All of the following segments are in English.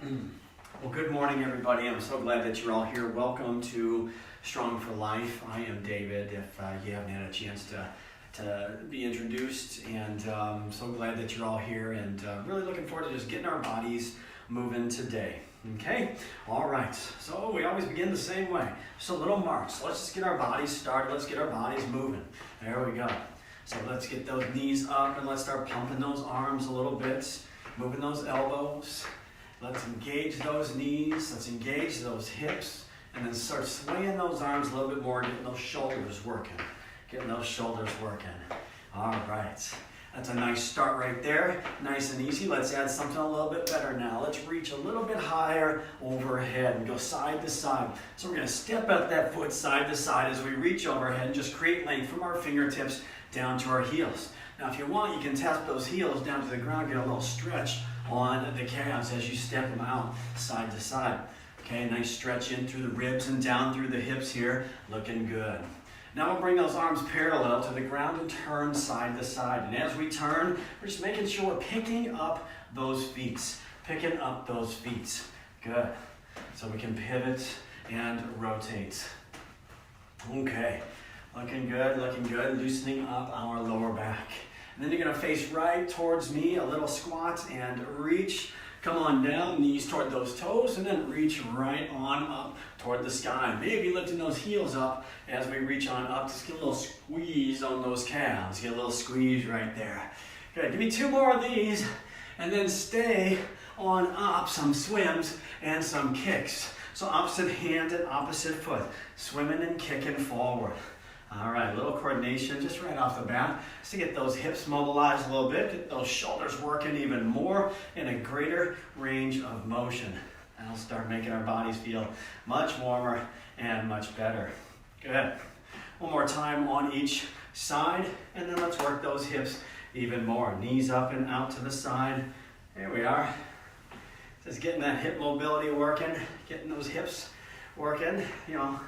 Well, good morning, everybody. I'm so glad that you're all here. Welcome to Strong4Life. I am David, if you haven't had a chance to be introduced, and so glad that you're all here, and really looking forward to just getting our bodies moving today. Okay? All right. So we always begin the same way. Just a little march. So let's just get our bodies started. Let's get our bodies moving. There we go. So let's get those knees up, and let's start pumping those arms a little bit, moving those elbows. Let's engage those knees, let's engage those hips, and then start swaying those arms a little bit more, getting those shoulders working. All right, that's a nice start right there, nice and easy. Let's add something a little bit better now. Let's reach a little bit higher overhead and go side to side. So we're gonna step out that foot side to side as we reach overhead and just create length from our fingertips down to our heels. Now if you want, you can tap those heels down to the ground, get a little stretch on the calves as you step them out side to side. Okay, nice stretch in through the ribs and down through the hips here, looking good. Now we'll bring those arms parallel to the ground and turn side to side. And as we turn, we're just making sure we're picking up those feet. Good. So we can pivot and rotate. Okay, looking good, loosening up our lower back. And then you're gonna face right towards me, a little squat and reach. Come on down, knees toward those toes, and then reach right on up toward the sky. Maybe lifting those heels up as we reach on up. Just get a little squeeze on those calves. Get a little squeeze right there. Good, give me two more of these, and then stay on up, some swims and some kicks. So opposite hand and opposite foot, swimming and kicking forward. All right, a little coordination just right off the bat, just to get those hips mobilized a little bit, get those shoulders working even more in a greater range of motion. That'll start making our bodies feel much warmer and much better. Good. One more time on each side, and then let's work those hips even more. Knees up and out to the side. There we are. Just getting that hip mobility working, getting those hips working, you know.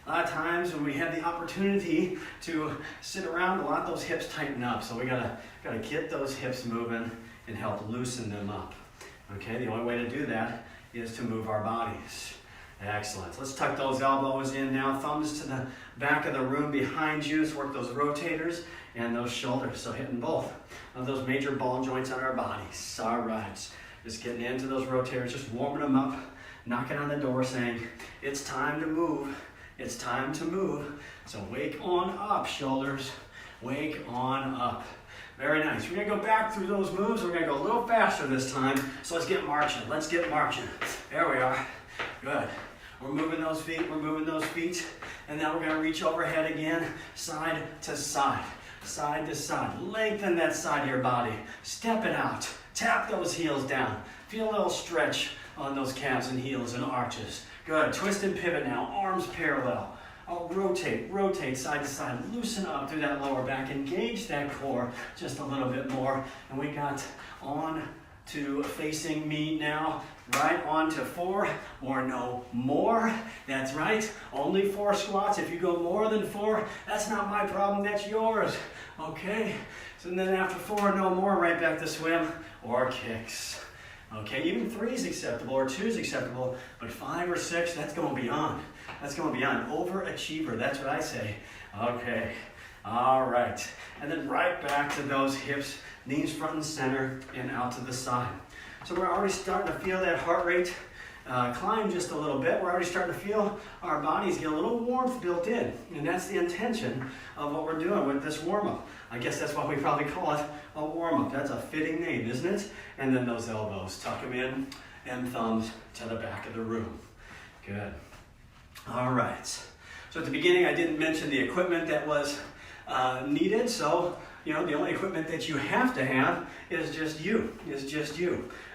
A lot of times when we have the opportunity to sit around, a lot of those hips tighten up. So we gotta get those hips moving and help loosen them up. Okay, the only way to do that is to move our bodies. Excellent. Let's tuck those elbows in now. Thumbs to the back of the room behind you. Let's work those rotators and those shoulders. So hitting both of those major ball joints on our bodies. All right. Just getting into those rotators, just warming them up, knocking on the door saying, it's time to move. It's time to move. So wake on up, shoulders. Wake on up. Very nice. We're gonna go back through those moves. We're gonna go a little faster this time. So let's get marching. There we are. Good. We're moving those feet. And now we're gonna reach overhead again, side to side. Lengthen that side of your body. Step it out. Tap those heels down. Feel a little stretch on those calves and heels and arches. Good, twist and pivot now, arms parallel. I'll rotate side to side, loosen up through that lower back, engage that core just a little bit more. And we got on to facing me now, right on to 4 or no more. That's right, only 4 squats. If you go more than 4, that's not my problem, that's yours. Okay, so then after 4, no more, right back to swim or kicks. Okay, even 3 is acceptable or 2 is acceptable, but 5 or 6, that's going beyond. Overachiever, that's what I say. Okay, all right. And then right back to those hips, knees front and center, and out to the side. So we're already starting to feel that heart rate climb just a little bit. We're already starting to feel our bodies get a little warmth built in. And that's the intention of what we're doing with this warm-up. I guess that's why we probably call it a warm-up. That's a fitting name, isn't it? And then those elbows, tuck them in, and thumbs to the back of the room. Good. All right. So at the beginning, I didn't mention the equipment that was needed. So, you know, the only equipment that you have to have is just you.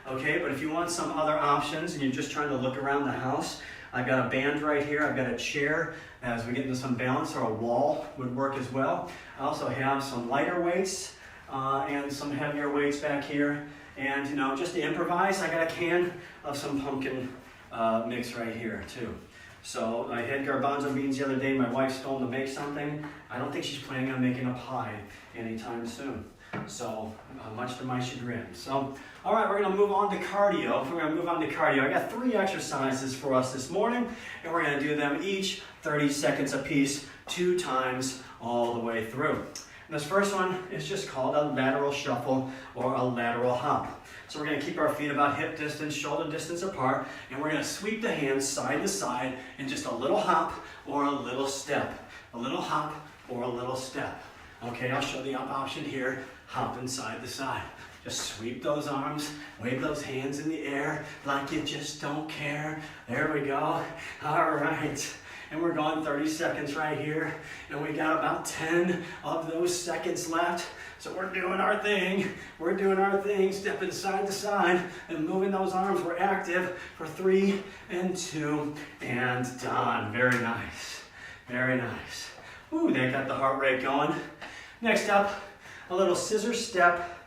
Okay, but if you want some other options and you're just trying to look around the house, I've got a band right here. I've got a chair as we get into some balance, or a wall would work as well. I also have some lighter weights and some heavier weights back here. And, you know, just to improvise, I got a can of some pumpkin mix right here too. So I had garbanzo beans the other day. My wife's going to make something. I don't think she's planning on making a pie anytime soon. So much to my chagrin. So, all right, we're gonna move on to cardio. I got 3 exercises for us this morning, and we're gonna do them each 30 seconds apiece, 2 times all the way through. And this first one is just called a lateral shuffle or a lateral hop. So we're gonna keep our feet about hip distance, shoulder distance apart, and we're gonna sweep the hands side to side in just a little hop or a little step. A little hop or a little step. Okay, I'll show the option here. Hopping side to side. Just sweep those arms, wave those hands in the air like you just don't care. There we go. All right. And we're going 30 seconds right here. And we got about 10 of those seconds left. So we're doing our thing. We're doing our thing, stepping side to side and moving those arms. We're active for 3 and 2 and done. Very nice. Very nice. Ooh, that got the heart rate going. Next up, a little scissor step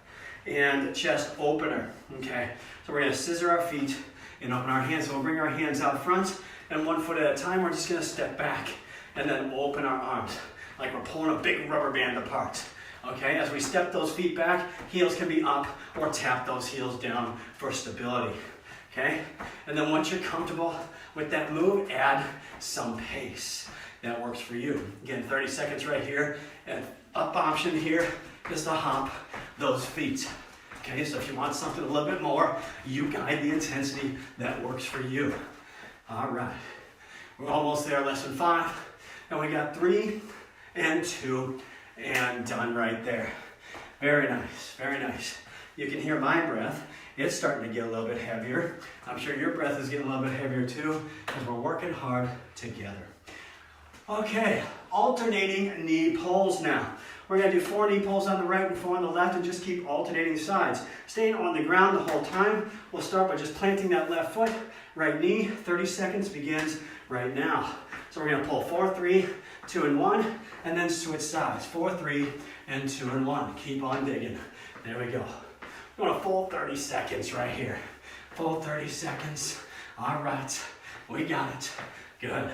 and chest opener. Okay, so we're gonna scissor our feet and open our hands. So we'll bring our hands out front, and 1 foot at a time, we're just gonna step back and then open our arms like we're pulling a big rubber band apart. Okay, as we step those feet back, heels can be up or tap those heels down for stability. Okay, and then once you're comfortable with that move, add some pace. That works for you. Again, 30 seconds right here, and up option here is to hop those feet. Okay, so if you want something a little bit more, you guide the intensity that works for you. All right, we're almost there, less than 5. And we got 3 and 2 and done right there. Very nice, very nice. You can hear my breath. It's starting to get a little bit heavier. I'm sure your breath is getting a little bit heavier too, because we're working hard together. Okay, alternating knee pulls now. We're gonna do 4 knee pulls on the right and 4 on the left, and just keep alternating sides. Staying on the ground the whole time. We'll start by just planting that left foot, right knee. 30 seconds begins right now. So we're gonna pull 4, 3, 2, and 1, and then switch sides. 4, 3, and 2, and 1. Keep on digging. There we go. We're going a full 30 seconds right here. Full 30 seconds. All right, we got it. Good.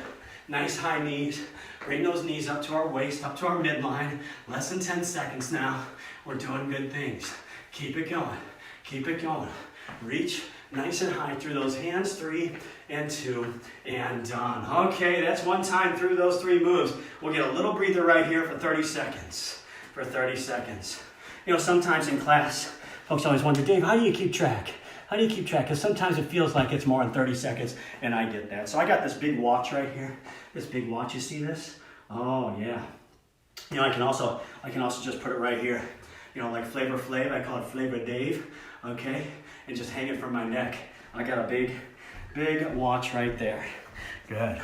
Nice high knees. Bring those knees up to our waist, up to our midline. Less than 10 seconds now. We're doing good things. Keep it going. Keep it going. Reach nice and high through those hands. 3 and 2 and done. Okay, that's 1 time through those 3 moves. We'll get a little breather right here for 30 seconds. For 30 seconds. You know, sometimes in class, folks always wonder, Dave, how do you keep track? How do you keep track? Because sometimes it feels like it's more than 30 seconds, and I get that. So I got this big watch right here. This big watch, you see this? Oh, yeah. You know, I can also just put it right here. You know, like Flavor Flav, I call it Flava Dave, okay? And just hang it from my neck. I got a big watch right there. Good.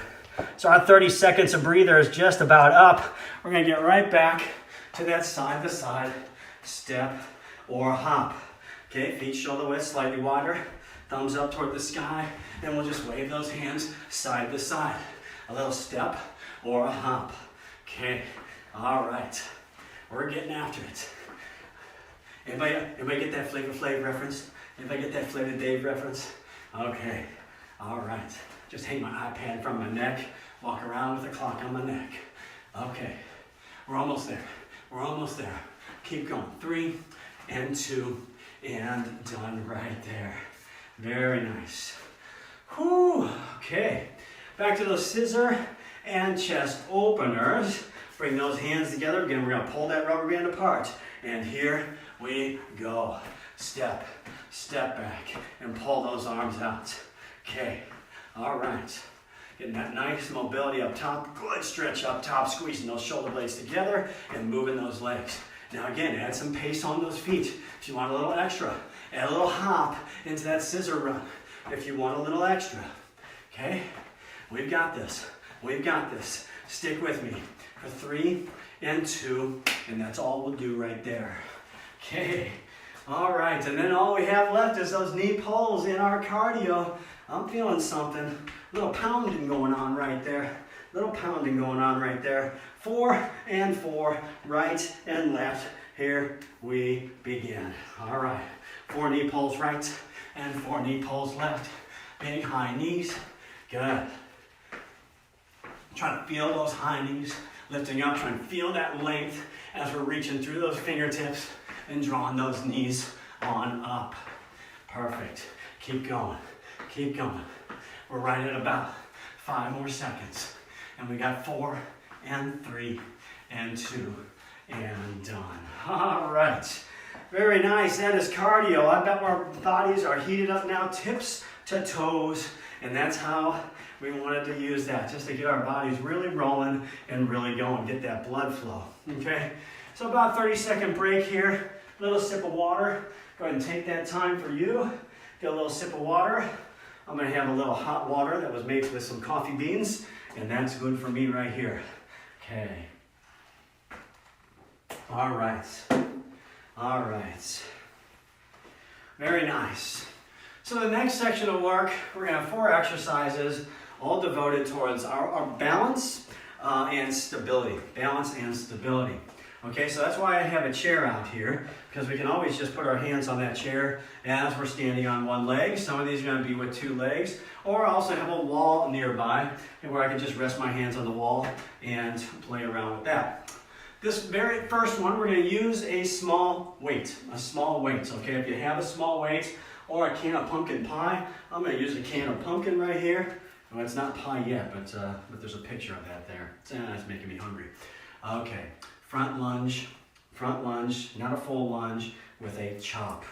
So our 30 seconds of breather is just about up. We're gonna get right back to that side to side step or hop. Okay, feet shoulder width slightly wider, thumbs up toward the sky, and we'll just wave those hands side to side. A little step or a hop. Okay, all right, we're getting after it. Anybody get that Flavor Flav reference? Anybody get that Flavor Dave reference? Okay, all right. Just hang my iPad from my neck, walk around with a clock on my neck. Okay, we're almost there. We're almost there. Keep going. 3 and 2 and done right there. Very nice. Whew. Okay, back to those scissor and chest openers. Bring those hands together. Again, we're gonna pull that rubber band apart. And here we go. Step, step back, and pull those arms out. Okay, all right. Getting that nice mobility up top. Good stretch up top, squeezing those shoulder blades together and moving those legs. Now again, add some pace on those feet. If you want a little extra, add a little hop into that scissor run. If you want a little extra, okay? We've got this. We've got this. Stick with me for 3 and 2, and that's all we'll do right there. Okay, all right, and then all we have left is those knee pulls in our cardio. I'm feeling something. A little pounding going on right there. Little pounding going on right there. 4 and 4, right and left. Here we begin. All right, 4 knee pulls right and 4 knee pulls left. Big high knees. Good. Trying to feel those high knees lifting up. Trying to feel that length as we're reaching through those fingertips and drawing those knees on up. Perfect. Keep going. Keep going. We're right at about 5 more seconds. And we got 4 and 3 and 2 and done. All right. Very nice. That is cardio. I bet our bodies are heated up now, tips to toes. And that's how we wanted to use that, just to get our bodies really rolling and really going, get that blood flow. Okay? So about 30-second break here. A little sip of water. Go ahead and take that time for you. Get a little sip of water. I'm going to have a little hot water that was made with some coffee beans, and that's good for me right here. Okay. All right. All right. Very nice. So the next section of work, we're going to have 4 exercises, all devoted towards our balance and stability. Balance and stability. Okay, so that's why I have a chair out here, because we can always just put our hands on that chair as we're standing on one leg. Some of these are going to be with 2 legs, or I also have a wall nearby where I can just rest my hands on the wall and play around with that. This very first one, we're going to use a small weight, okay? If you have a small weight or a can of pumpkin pie, I'm going to use a can of pumpkin right here. Well, it's not pie yet, but there's a picture of that there. It's making me hungry. Okay. Front lunge, not a full lunge, with a chop,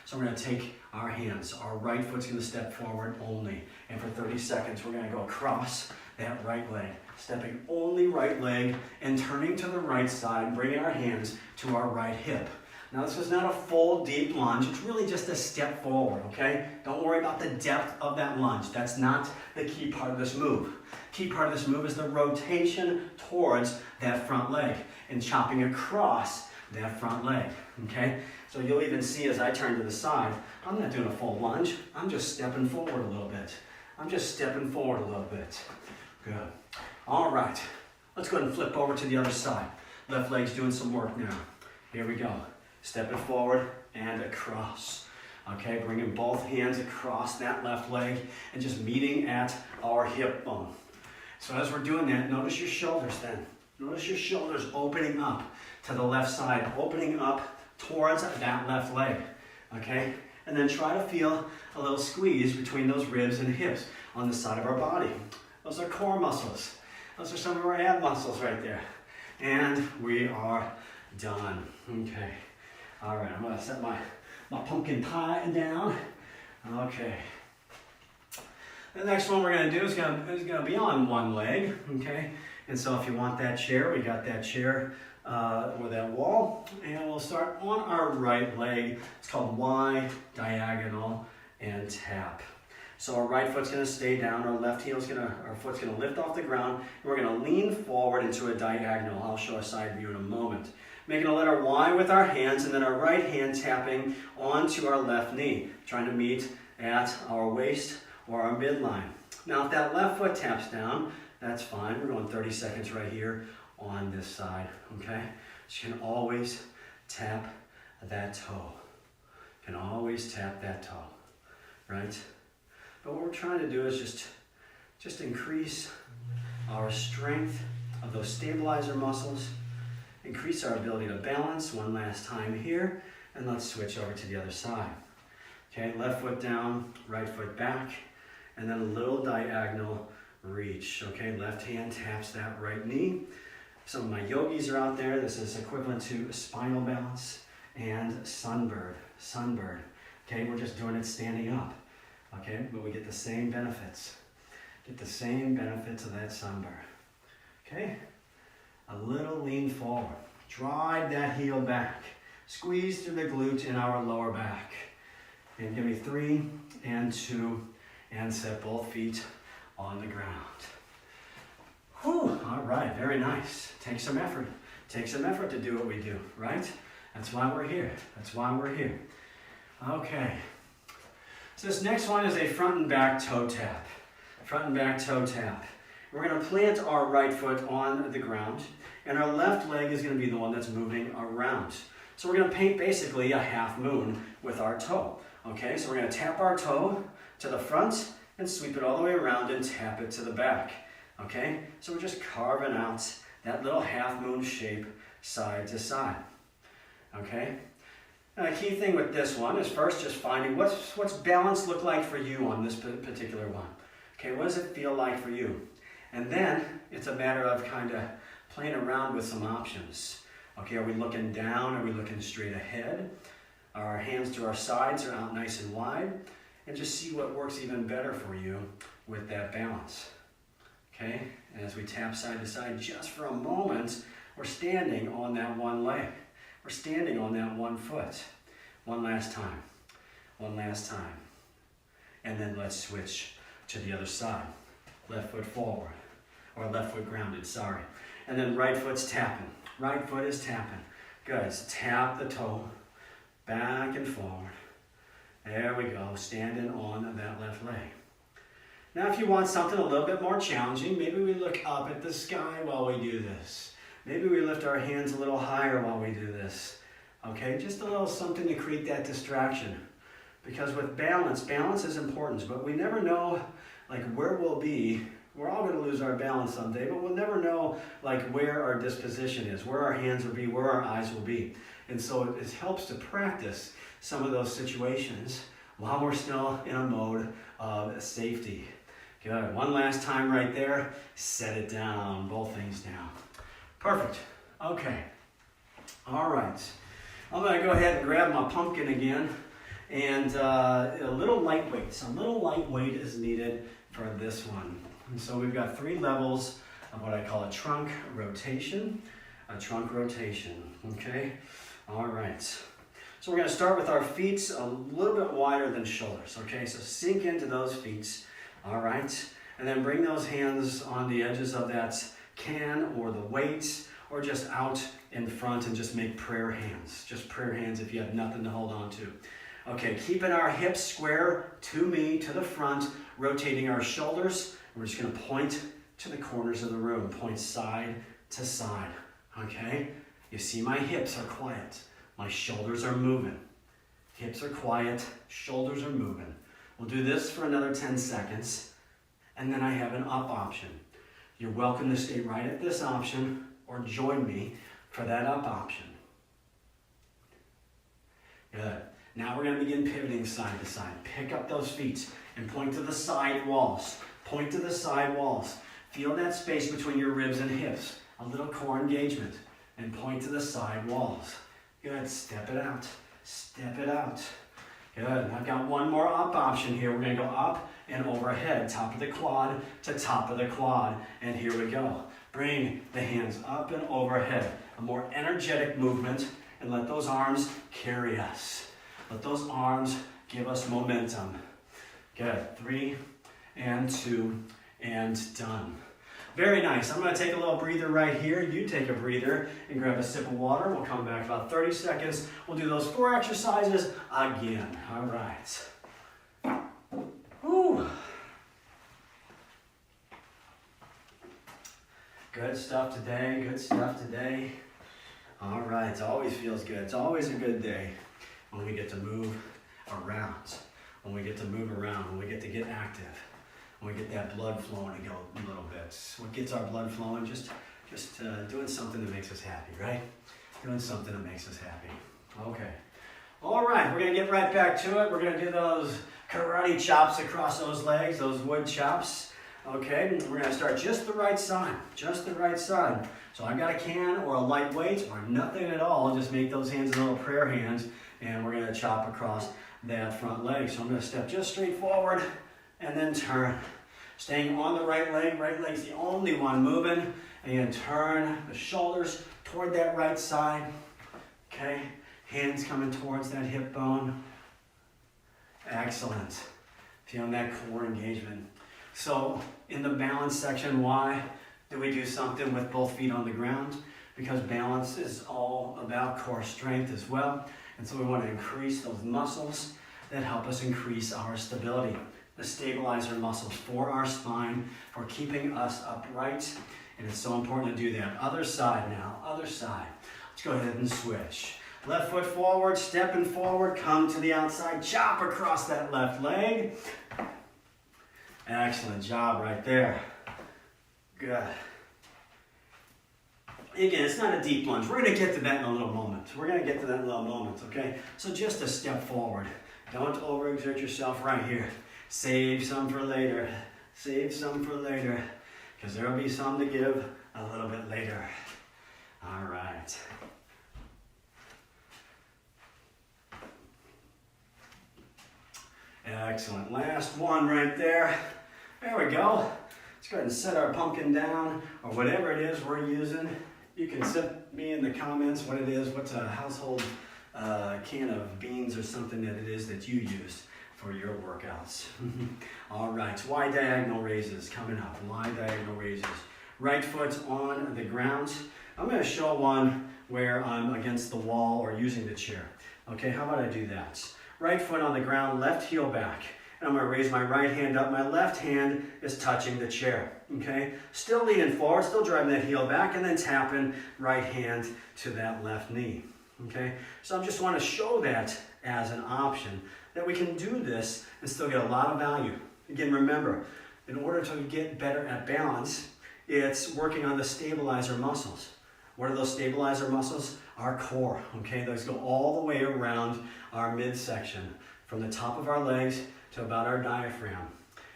So we're going to take our hands, our right foot's going to step forward only, and for 30 seconds we're going to go across that right leg, stepping only right leg and turning to the right side, bringing our hands to our right hip. Now this is not a full deep lunge, it's really just a step forward, okay? Don't worry about the depth of that lunge. That's not the key part of this move. Key part of this move is the rotation towards that front leg and chopping across that front leg, okay? So you'll even see as I turn to the side, I'm not doing a full lunge, I'm just stepping forward a little bit. Good. All right, let's go ahead and flip over to the other side. Left leg's doing some work now. Here we go. Stepping forward and across. Okay, bringing both hands across that left leg and just meeting at our hip bone. So as we're doing that, notice your shoulders then. Notice your shoulders opening up to the left side, opening up towards that left leg. Okay, and then try to feel a little squeeze between those ribs and hips on the side of our body. Those are core muscles. Those are some of our ab muscles right there. And we are done. Okay. All right, I'm going to set my pumpkin pie down. Okay. The next one we're going to do is going to be on one leg, okay? And so if you want that chair, we got that chair or that wall. And we'll start on our right leg. It's called Y, diagonal, and tap. So our right foot's going to stay down, our left heel's our foot's going to lift off the ground, and we're going to lean forward into a diagonal. I'll show a side view in a moment. Making a letter Y with our hands, and then our right hand tapping onto our left knee, trying to meet at our waist or our midline. Now if that left foot taps down, that's fine. We're going 30 seconds right here on this side, okay? So you can always tap that toe. You can always tap that toe, right? But what we're trying to do is just increase our strength of those stabilizer muscles, increase our ability to balance one last time here, and let's switch over to the other side. Okay, left foot down, right foot back, and then a little diagonal reach. Okay, left hand taps that right knee. Some of my yogis are out there. This is equivalent to spinal balance and sunbird. Okay, we're just doing it standing up. Okay, but we get the same benefits. Get the same benefits of that sunbird. Okay, a little lean forward. Drive that heel back. Squeeze through the glute in our lower back. And give me 3 and 2 and set both feet on the ground. Whew, all right, very nice. Take some effort. Take some effort to do what we do, right? That's why we're here. Okay. So this next one is a front and back toe tap. We're going to plant our right foot on the ground, and our left leg is going to be the one that's moving around. So we're going to paint basically a half moon with our toe. Okay, so we're going to tap our toe to the front and sweep it all the way around and tap it to the back. Okay, so we're just carving out that little half moon shape side to side. okay? Now, the key thing with this one is first just finding what's balance look like for you on this particular one. Okay, what does it feel like for you? And then it's a matter of kind of playing around with some options. Okay, are we looking down? Are we looking straight ahead? Are our hands to our sides or out nice and wide? And just see what works even better for you with that balance. Okay, and as we tap side to side just for a moment, we're standing on that one leg. We're standing on that one foot. One last time. One last time. And then let's switch to the other side. Left foot forward. Or left foot grounded, sorry. And then right foot's tapping. Right foot is tapping. Good. So tap the toe. Back and forward. There we go. Standing on that left leg. Now if you want something a little bit more challenging, maybe we look up at the sky while we do this. Maybe we lift our hands a little higher while we do this. Okay, just a little something to create that distraction. Because with balance, balance is important, but we never know like where we'll be. We're all going to lose our balance someday, but we'll never know like where our disposition is, where our hands will be, where our eyes will be. And so it helps to practice some of those situations while we're still in a mode of safety. Good. One last time right there. Set it down. Both things down. Perfect. Okay. All right. I'm going to go ahead and grab my pumpkin again. And a little lightweight. Some little lightweight is needed for this one. And so we've got 3 levels of what I call a trunk rotation. A trunk rotation. Okay. All right. So we're going to start with our feet a little bit wider than shoulders. Okay. So sink into those feet. All right. And then bring those hands on the edges of that can or the weight, or just out in front and just make prayer hands. Just prayer hands if you have nothing to hold on to. Okay, keeping our hips square to me, to the front, rotating our shoulders. We're just gonna point to the corners of the room, point side to side, okay? You see my hips are quiet. My shoulders are moving. Hips are quiet, shoulders are moving. We'll do this for another 10 seconds, and then I have an up option. You're welcome to stay right at this option or join me for that up option. Good. Now we're going to begin pivoting side to side. Pick up those feet and point to the side walls. Point to the side walls. Feel that space between your ribs and hips. A little core engagement. And point to the side walls. Good. Step it out. Step it out. Good. I've got one more up option here. We're going to go up and overhead, top of the quad to top of the quad. And here we go. Bring the hands up and overhead. A more energetic movement, and let those arms carry us. Let those arms give us momentum. Good. 3 and 2 and done. Very nice. I'm going to take a little breather right here. You take a breather and grab a sip of water. We'll come back about 30 seconds. We'll do those 4 exercises again. All right. Whew. Good stuff today. Good stuff today. All right. It always feels good. It's always a good day when we get to move around. When we get to move around. When we get to get active. When we get that blood flowing to go a little bit. What gets our blood flowing? Just doing something that makes us happy, right? Doing something that makes us happy. Okay. All right, we're going to get right back to it. We're going to do those karate chops across those legs, those wood chops. Okay, we're going to start just the right side, just the right side. So I've got a can or a light weight or nothing at all. Just make those hands little prayer hands, and we're going to chop across that front leg. So I'm going to step just straight forward and then turn. Staying on the right leg's the only one moving. And you turn the shoulders toward that right side. Okay, hands coming towards that hip bone. Excellent. Feeling that core engagement. So in the balance section, why do we do something with both feet on the ground? Because balance is all about core strength as well. And so we want to increase those muscles that help us increase our stability. The stabilizer muscles for our spine, for keeping us upright. And it's so important to do that. Other side now, other side. Let's go ahead and switch. Left foot forward, stepping forward, come to the outside, chop across that left leg. Excellent job right there. Good. Again, it's not a deep lunge. We're going to get to that in a little moment. Okay? So just a step forward. Don't overexert yourself right here. Save some for later. Because there will be some to give a little bit later. All right. Excellent. Last one right there. There we go. Let's go ahead and set our pumpkin down, or whatever it is we're using. You can send me in the comments what it is, what's a household can of beans or something that it is that you use for your workouts. All right, wide diagonal raises coming up. Wide diagonal raises. Right foot on the ground. I'm going to show one where I'm against the wall or using the chair. Okay, how about I do that? Right foot on the ground, left heel back. And I'm going to raise my right hand up. My left hand is touching the chair. Okay, still leaning forward, still driving that heel back, and then tapping right hand to that left knee. Okay, so I just want to show that as an option, that we can do this and still get a lot of value. Again, remember, in order to get better at balance, it's working on the stabilizer muscles. What are those stabilizer muscles? Our core, okay? Those go all the way around our midsection, from the top of our legs to about our diaphragm.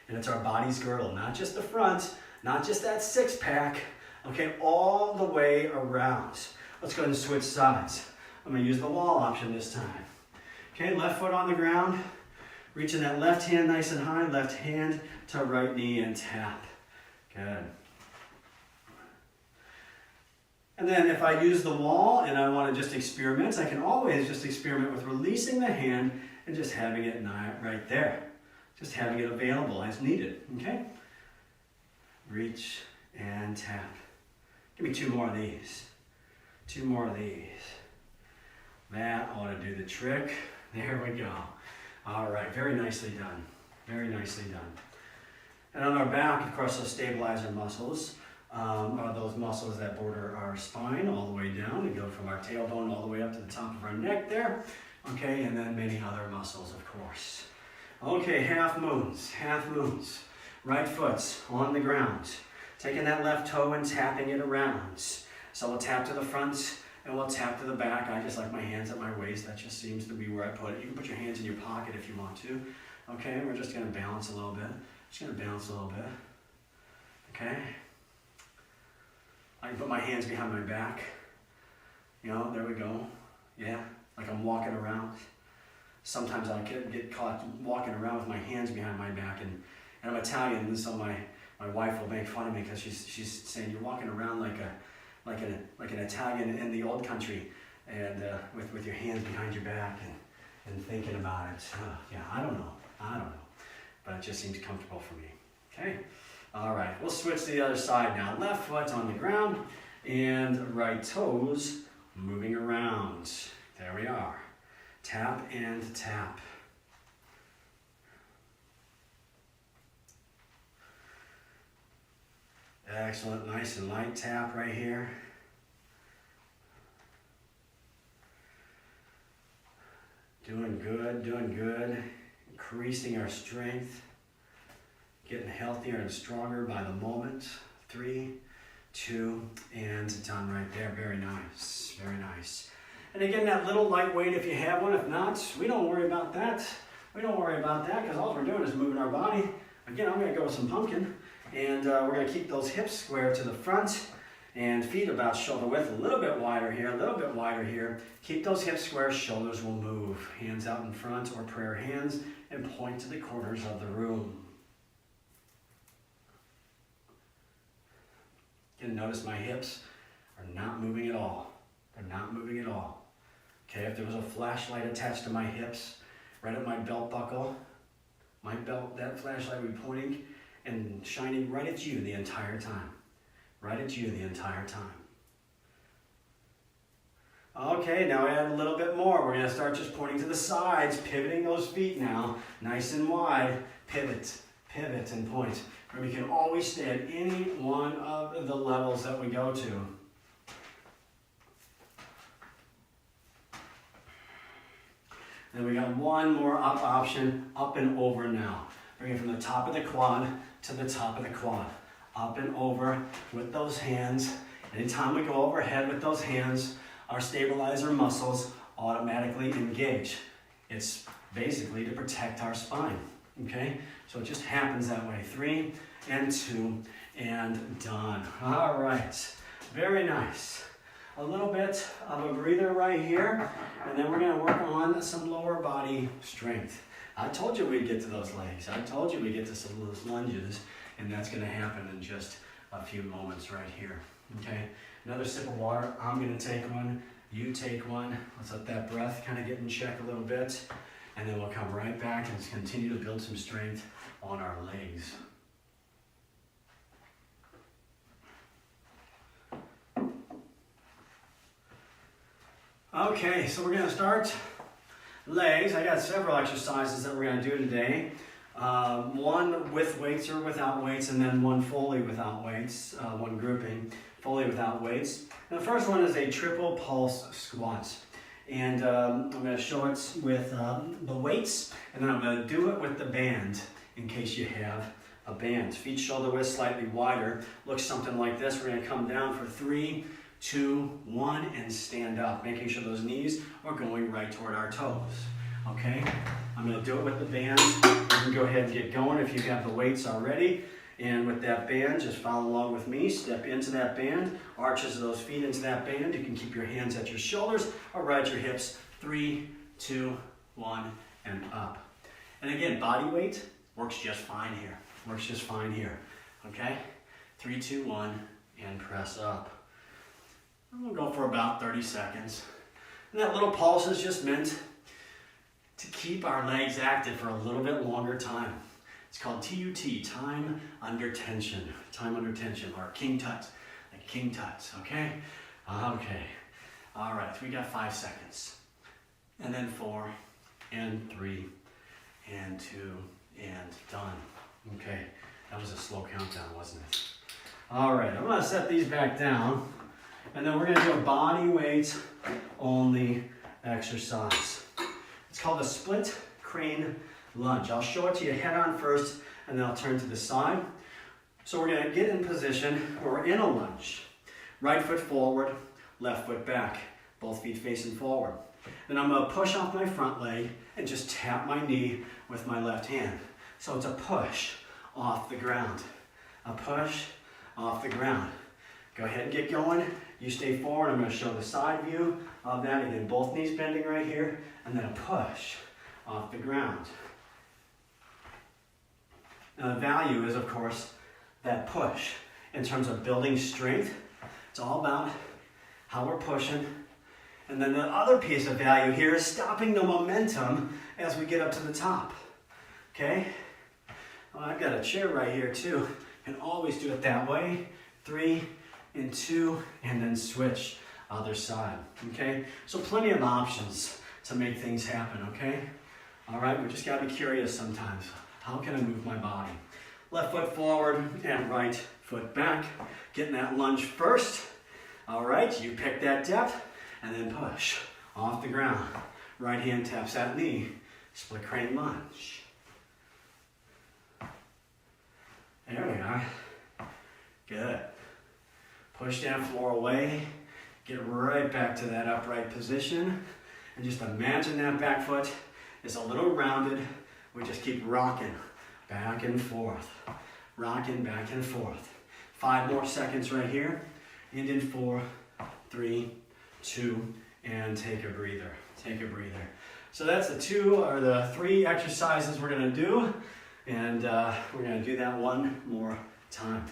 And it's our body's girdle, not just the front, not just that six pack, okay? All the way around. Let's go ahead and switch sides. I'm gonna use the wall option this time. Okay, left foot on the ground, reaching that left hand nice and high, left hand to right knee and tap. Good. And then if I use the wall and I want to just experiment, I can always just experiment with releasing the hand and just having it right there. Just having it available as needed, okay? Reach and tap. Give me 2 more of these. 2 more of these. That ought to do the trick. There we go. All right, very nicely done. Very nicely done. And on our back, of course, those stabilizer muscles are those muscles that border our spine all the way down and go from our tailbone all the way up to the top of our neck there. Okay, and then many other muscles, of course. Okay, half moons, half moons. Right foot on the ground. Taking that left toe and tapping it around. So we'll tap to the front and we'll tap to the back. I just like my hands at my waist. That just seems to be where I put it. You can put your hands in your pocket if you want to. Okay, we're just going to balance a little bit. Just going to balance a little bit. Okay. I can put my hands behind my back. You know, there we go. Yeah, like I'm walking around. Sometimes I get caught walking around with my hands behind my back, and I'm Italian, and so my wife will make fun of me because she's saying you're walking around like an Italian in the old country, and with your hands behind your back and thinking about it. Yeah, I don't know, but it just seems comfortable for me. Okay. All right, we'll switch to the other side now. Left foot on the ground and right toes moving around. There we are. Tap and tap. Excellent, nice and light tap right here. Doing good, doing good. Increasing our strength. Getting healthier and stronger by the moment. 3, 2, and done right there. Very nice, very nice. And again, that little lightweight if you have one. If not, we don't worry about that. We don't worry about that because all we're doing is moving our body. Again, I'm going to go with some pumpkin. And we're going to keep those hips square to the front and feet about shoulder width. A little bit wider here, a little bit wider here. Keep those hips square, shoulders will move. Hands out in front or prayer hands and point to the corners of the room. And notice my hips are not moving at all. They're not moving at all. Okay, if there was a flashlight attached to my hips, right at my belt buckle, that flashlight would be pointing and shining right at you the entire time. Right at you the entire time. Okay, now we add a little bit more. We're going to start just pointing to the sides, pivoting those feet now, nice and wide. Pivot, pivot, and point. And we can always stay at any one of the levels that we go to. Then we got one more up option, up and over now. Bring it from the top of the quad to the top of the quad. Up and over with those hands Anytime we go overhead with those hands, our stabilizer muscles automatically engage. It's basically to protect our spine, okay? So it just happens that way. 3 and 2 and done. All right, very nice. A little bit of a breather right here, and then we're gonna work on some lower body strength. I told you we'd get to those legs. I told you we'd get to some of those lunges, and that's gonna happen in just a few moments right here, okay? Another sip of water. I'm gonna take one, you take one. Let's let that breath kind of get in check a little bit, and then we'll come right back and continue to build some strength on our legs. Okay, so we're gonna start legs. I got several exercises that we're gonna do today. One with weights or without weights, and then one fully without weights, one grouping fully without weights. And the first one is a triple pulse squat. And I'm gonna show it with the weights, and then I'm gonna do it with the band in case you have a band. Feet shoulder width slightly wider. Looks something like this. We're gonna come down for 3, 2, 1, and stand up, making sure those knees are going right toward our toes, okay? I'm gonna do it with the band. You can go ahead and get going if you have the weights already. And with that band, just follow along with me. Step into that band, arches of those feet into that band. You can keep your hands at your shoulders or right at your hips. 3, 2, 1, and up. And again, body weight works just fine here. Works just fine here, okay? 3, 2, 1, and press up. And we'll go for about 30 seconds. And that little pulse is just meant to keep our legs active for a little bit longer time. It's called TUT, time under tension. Time under tension, or king tut, like king tuts, okay? Okay, all right, we got 5 seconds. And then 4, and 3, and 2, and done. Okay, that was a slow countdown, wasn't it? All right, I'm gonna set these back down, and then we're gonna do a body weight only exercise. It's called a split crane lunge. I'll show it to you head on first, and then I'll turn to the side. So we're gonna get in position where we're in a lunge. Right foot forward, left foot back, both feet facing forward. Then I'm gonna push off my front leg and just tap my knee with my left hand. So it's a push off the ground. A push off the ground. Go ahead and get going. You stay forward. I'm gonna show the side view of that. Again, both knees bending right here, and then a push off the ground. Now the value is, of course, that push. In terms of building strength, it's all about how we're pushing. And then the other piece of value here is stopping the momentum as we get up to the top. Okay? Well, I've got a chair right here too. Can always do it that way. 3 and 2, and then switch other side. Okay? So plenty of options to make things happen, okay? All right, we just gotta be curious sometimes. How can I move my body? Left foot forward and right foot back. Getting that lunge first. All right, you pick that depth and then push off the ground. Right hand taps that knee. Split crane lunge. There we are. Good. Push that floor away. Get right back to that upright position. And just imagine that back foot is a little rounded. We just keep rocking back and forth. Rocking back and forth. 5 more seconds right here. And in 4, 3, 2, and take a breather. Take a breather. So that's the 2 or the 3 exercises we're gonna do. And we're gonna do that one more time.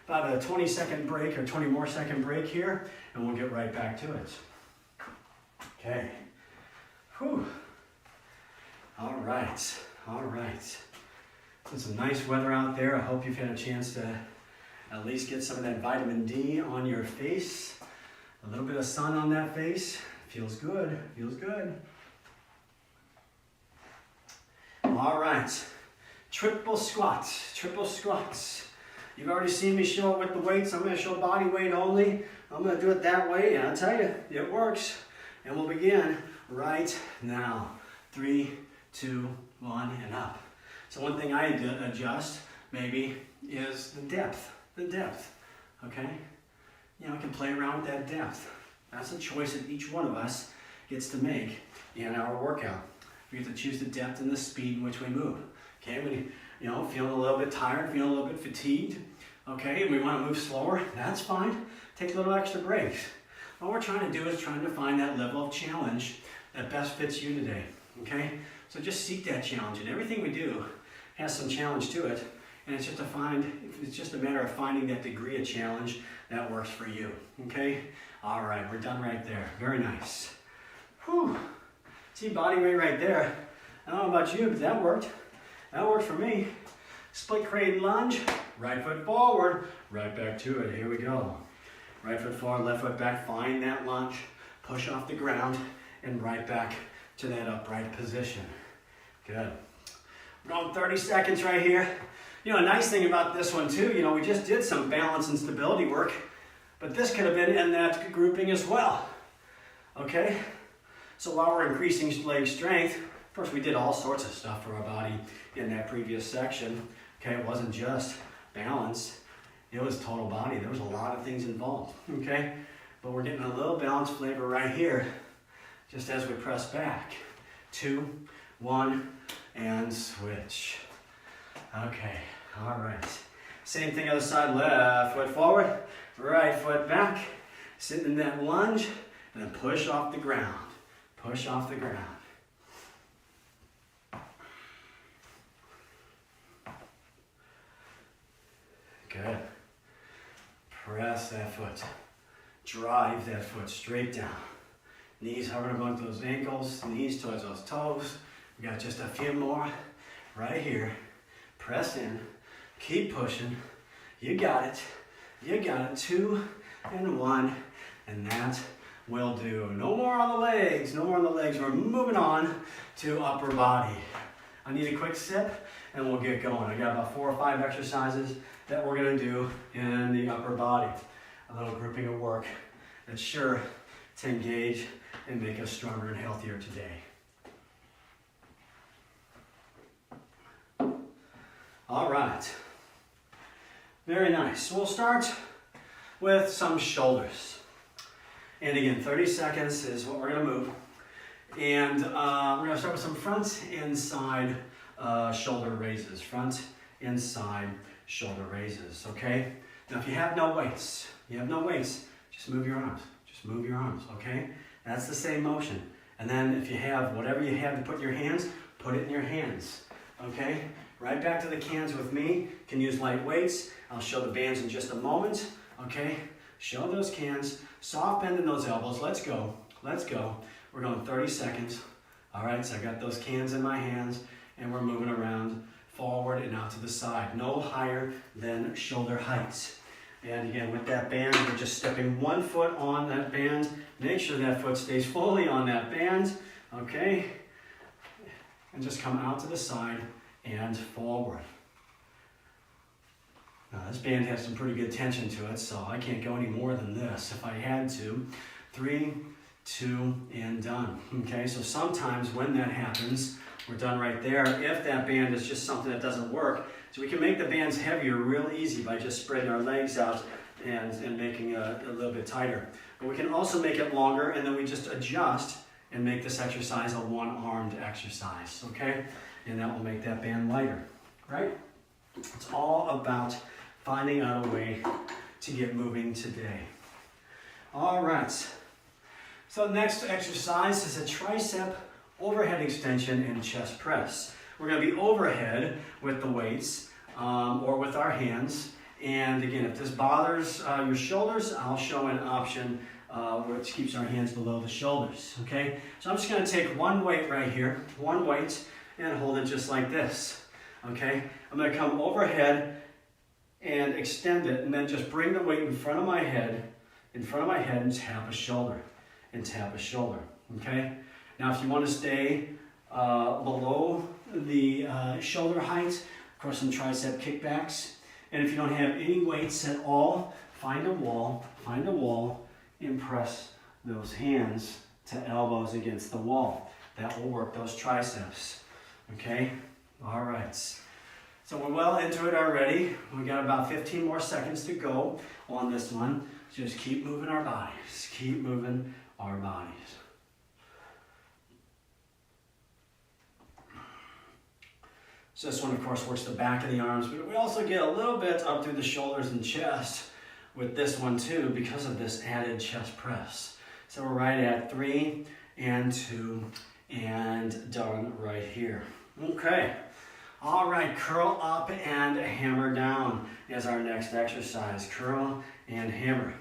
About a 20-second break or 20 more second break here, and we'll get right back to it. Okay. Whew. All right, all right. It's some nice weather out there. I hope you've had a chance to at least get some of that vitamin D on your face. A little bit of sun on that face. Feels good, feels good. All right, triple squats, triple squats. You've already seen me show it with the weights. I'm gonna show body weight only. I'm gonna do it that way, and I'll tell you, it works. And we'll begin right now. 3, 2, 1, and up. So one thing I adjust maybe is the depth, okay? can play around with that depth. That's a choice that each one of us gets to make in our workout. We get to choose the depth and the speed in which we move. Okay, when feeling a little bit tired, feeling a little bit fatigued, okay, we want to move slower, that's fine. Take a little extra breaks. All we're trying to do is trying to find that level of challenge that best fits you today, okay? So just seek that challenge, and everything we do has some challenge to it, and it's just a matter of finding that degree of challenge that works for you, okay? All right, we're done right there. Very nice. Whew. See, body weight right there. I don't know about you, but that worked. That worked for me. Split crane lunge, right foot forward, right back to it. Here we go. Right foot forward, left foot back, find that lunge, push off the ground, and right back to that upright position. Good. We're going 30 seconds right here. A nice thing about this one too, we just did some balance and stability work, but this could have been in that grouping as well. Okay? So while we're increasing leg strength, of course we did all sorts of stuff for our body in that previous section. Okay, it wasn't just balance, it was total body. There was a lot of things involved, okay? But we're getting a little balance flavor right here, just as we press back. 2, 1, and switch. Okay, all right. Same thing other side, left foot forward, right foot back, sitting in that lunge, and then push off the ground. Push off the ground. Good. Press that foot. Drive that foot straight down. Knees hovering above those ankles, knees towards those toes. We got just a few more right here. Press in. Keep pushing. You got it. You got it. 2 and 1. And that will do. No more on the legs. No more on the legs. We're moving on to upper body. I need a quick sip and we'll get going. I got about 4 or 5 exercises that we're going to do in the upper body. A little grouping of work that's sure to engage and make us stronger and healthier today. All right. Very nice. So we'll start with some shoulders. And again, 30 seconds is what we're going to move. And we're going to start with some front and side shoulder raises. Front and side shoulder raises, okay? Now if you have no weights, just move your arms. Just move your arms, okay? That's the same motion. And then if you have whatever you have to put in your hands, put it in your hands, okay? Right back to the cans with me. You can use light weights. I'll show the bands in just a moment, okay? Show those cans. Soft bend in those elbows. Let's go. Let's go. We're going 30 seconds. All right, so I got those cans in my hands and we're moving around forward and out to the side. No higher than shoulder height. And again, with that band, we're just stepping 1 foot on that band. Make sure that foot stays fully on that band, okay? And just come out to the side and forward. Now this band has some pretty good tension to it, so I can't go any more than this if I had to. 3, 2, and done. Okay, so sometimes when that happens, we're done right there. If that band is just something that doesn't work, so we can make the bands heavier real easy by just spreading our legs out and making it a little bit tighter. But we can also make it longer, and then we just adjust and make this exercise a one-armed exercise, okay? And that will make that band lighter, right? It's all about finding out a way to get moving today. All right. So next exercise is a tricep overhead extension and chest press. We're going to be overhead with the weights or with our hands. And again, if this bothers your shoulders, I'll show an option which keeps our hands below the shoulders. Okay, so I'm just going to take one weight right here, one weight, and hold it just like this. Okay, I'm going to come overhead and extend it, and then just bring the weight in front of my head, and tap a shoulder, and tap a shoulder. Okay. Now, if you want to stay below the shoulder height, of course, some tricep kickbacks. And if you don't have any weights at all, find a wall, and press those hands to elbows against the wall. That will work those triceps. Okay? All right. So we're well into it already. We got about 15 more seconds to go on this one. Just keep moving our bodies. Keep moving our bodies. So this one, of course, works the back of the arms, but we also get a little bit up through the shoulders and chest with this one too because of this added chest press. So we're right at 3 and 2 and done right here. Okay. All right, curl up and hammer down is our next exercise. Curl and hammer.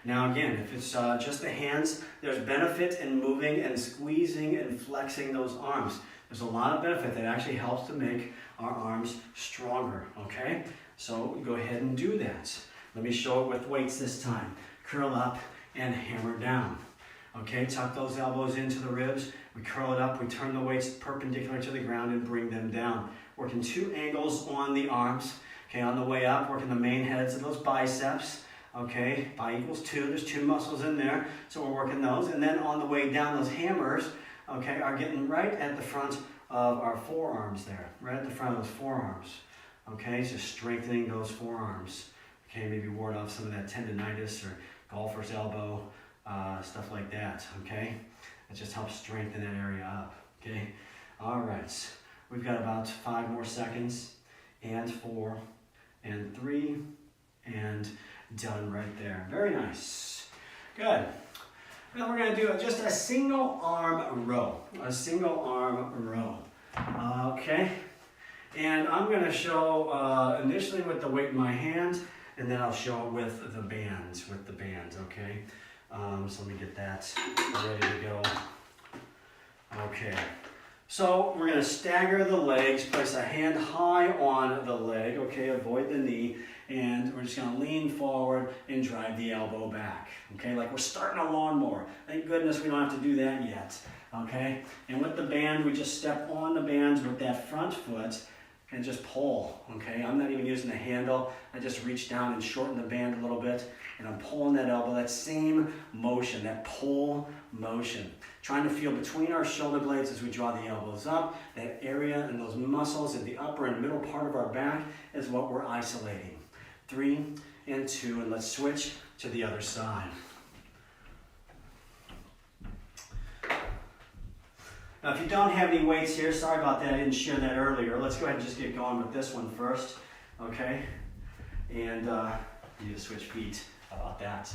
Now again, if it's just the hands, there's benefit in moving and squeezing and flexing those arms. There's a lot of benefit that actually helps to make our arms stronger, okay? So go ahead and do that. Let me show it with weights this time. Curl up and hammer down. Okay, tuck those elbows into the ribs. We curl it up, we turn the weights perpendicular to the ground and bring them down. Working 2 angles on the arms. Okay, on the way up, working the main heads of those biceps. Okay, bi equals 2, there's 2 muscles in there, so we're working those. And then on the way down, those hammers, okay, are getting right at the front of our forearms there. Right at the front of those forearms. Okay, just strengthening those forearms. Okay, maybe ward off some of that tendonitis or golfer's elbow, stuff like that, okay? It just helps strengthen that area up, okay? All right. We've got about 5 more seconds, and 4, and 3, and done right there. Very nice. Good. Now we're going to do just a single arm row. A single arm row. Okay. And I'm going to show initially with the weight in my hand, and then I'll show it with the bands, okay? So let me get that ready to go. Okay. So we're going to stagger the legs, place a hand high on the leg, okay, avoid the knee, and we're just going to lean forward and drive the elbow back, okay, like we're starting a lawnmower. Thank goodness we don't have to do that yet, okay? And with the band, we just step on the bands with that front foot and just pull, okay? I'm not even using the handle. I just reach down and shorten the band a little bit, and I'm pulling that elbow, that same motion, that pull motion. Trying to feel between our shoulder blades as we draw the elbows up. That area and those muscles in the upper and middle part of our back is what we're isolating. 3 and 2, and let's switch to the other side. Now, if you don't have any weights here, sorry about that, I didn't share that earlier. Let's go ahead and just get going with this one first, okay? And you need to switch feet. How about that?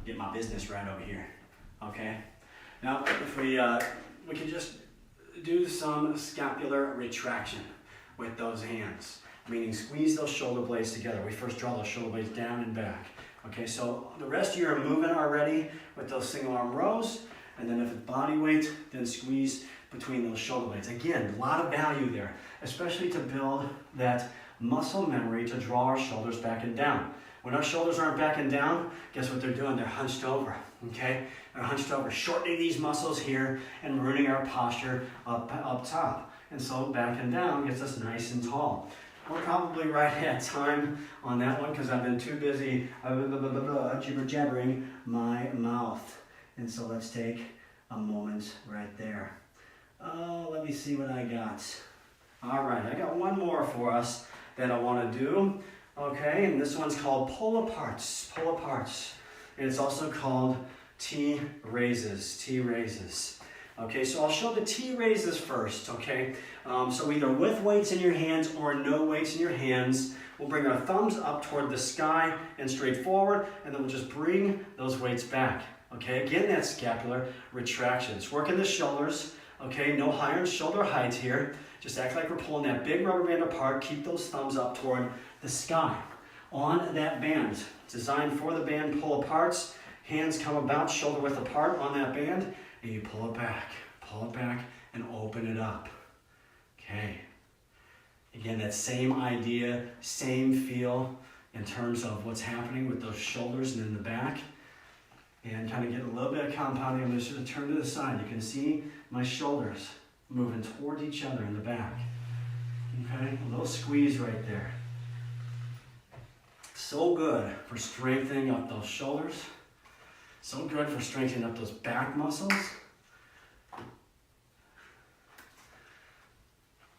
Get my business right over here, okay? Now, if we can just do some scapular retraction with those hands, meaning squeeze those shoulder blades together. We first draw those shoulder blades down and back. Okay, so the rest of you are moving already with those single arm rows, and then if it's body weight, then squeeze between those shoulder blades. Again, a lot of value there, especially to build that muscle memory to draw our shoulders back and down. When our shoulders aren't back and down, guess what they're doing? They're hunched over, okay? They're hunched over, shortening these muscles here and ruining our posture up top. And so back and down gets us nice and tall. We're probably right at time on that one because I've been too busy jibber-jabbering my mouth. And so let's take a moment right there. Let me see what I got. All right, I got one more for us that I want to do. Okay, and this one's called pull-aparts. And it's also called T-raises. Okay, so I'll show the T-raises first, okay? So either with weights in your hands or no weights in your hands, we'll bring our thumbs up toward the sky and straight forward, and then we'll just bring those weights back. Okay, again, that's scapular retraction. It's working the shoulders, okay? No higher shoulder height here. Just act like we're pulling that big rubber band apart. Keep those thumbs up toward the sky. On that band, designed for the band pull-aparts, hands come about shoulder width apart on that band, and you pull it back, and open it up. Okay. Again, that same idea, same feel in terms of what's happening with those shoulders and in the back. And kind of get a little bit of compounding. I'm just going to turn to the side. You can see my shoulders moving toward each other in the back. Okay, a little squeeze right there. So good for strengthening up those shoulders. So good for strengthening up those back muscles.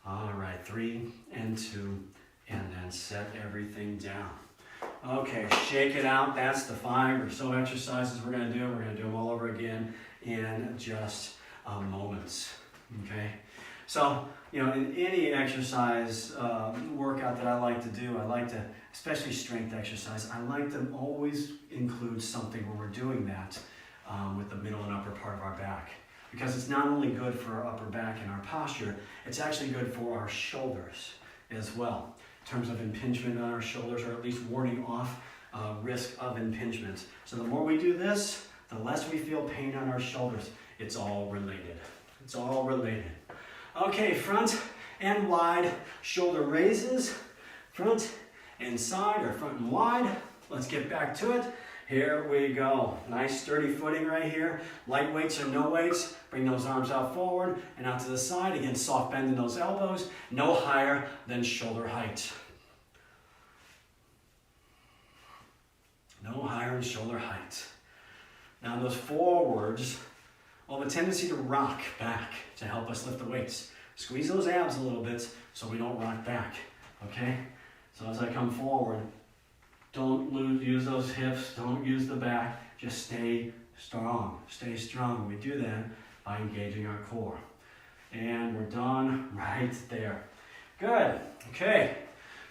All right, 3 and 2 and then set everything down. Okay, shake it out. That's the 5 or so exercises we're going to do. We're going to do them all over again in just moments. Okay, so in any exercise workout that I like to do, I like to, especially strength exercise, I like to always include something where we're doing that with the middle and upper part of our back, because it's not only good for our upper back and our posture, it's actually good for our shoulders as well, in terms of impingement on our shoulders, or at least warding off risk of impingement. So the more we do this, the less we feel pain on our shoulders. It's all related. It's all related. Okay, front and wide, shoulder raises, front and side, or front and wide. Let's get back to it. Here we go. Nice sturdy footing right here. Light weights or no weights. Bring those arms out forward and out to the side. Again, soft bend in those elbows. No higher than shoulder height. No higher than shoulder height. Now those forwards, have a tendency to rock back to help us lift the weights. Squeeze those abs a little bit so we don't rock back, okay? So as I come forward, don't use those hips, don't use the back, just stay strong. Stay strong. We do that by engaging our core. And we're done right there. Good, okay.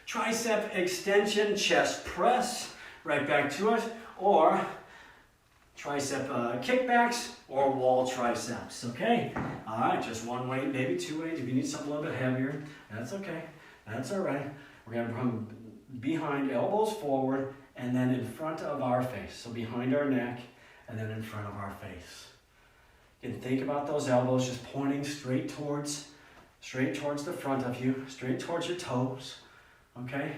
Tricep extension, chest press, right back to it, or tricep kickbacks, or wall triceps, okay? All right, just one weight, maybe 2 weights. If you need something a little bit heavier, that's okay. That's all right. We're gonna come behind, elbows forward, and then in front of our face. So behind our neck, and then in front of our face. You can think about those elbows just pointing straight towards the front of you, straight towards your toes, okay?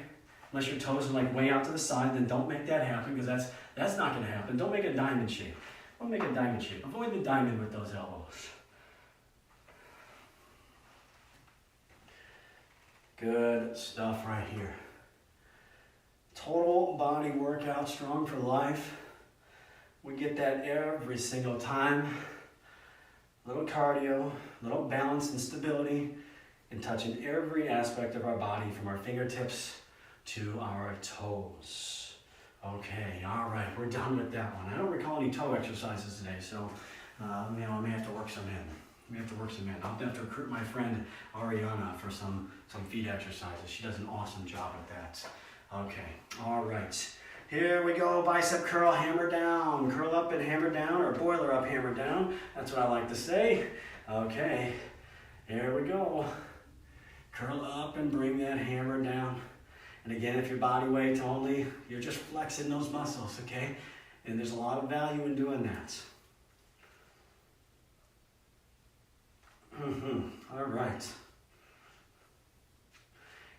Unless your toes are like way out to the side, then don't make that happen, because that's not gonna happen. Don't make a diamond shape. Don't make a diamond shape. Avoid the diamond with those elbows. Good stuff right here. Total body workout, Strong4Life. We get that every single time. Little cardio, little balance and stability, and touching every aspect of our body from our fingertips to our toes. Okay, all right, we're done with that one. I don't recall any toe exercises today, so I may have to work some in. I'll have to recruit my friend Ariana for some feet exercises. She does an awesome job with that. Okay, all right. Here we go, bicep curl, hammer down. Curl up and hammer down, or boiler up, hammer down. That's what I like to say. Okay, here we go. Curl up and bring that hammer down. And again, if your body weight only, you're just flexing those muscles, okay? And there's a lot of value in doing that. All right.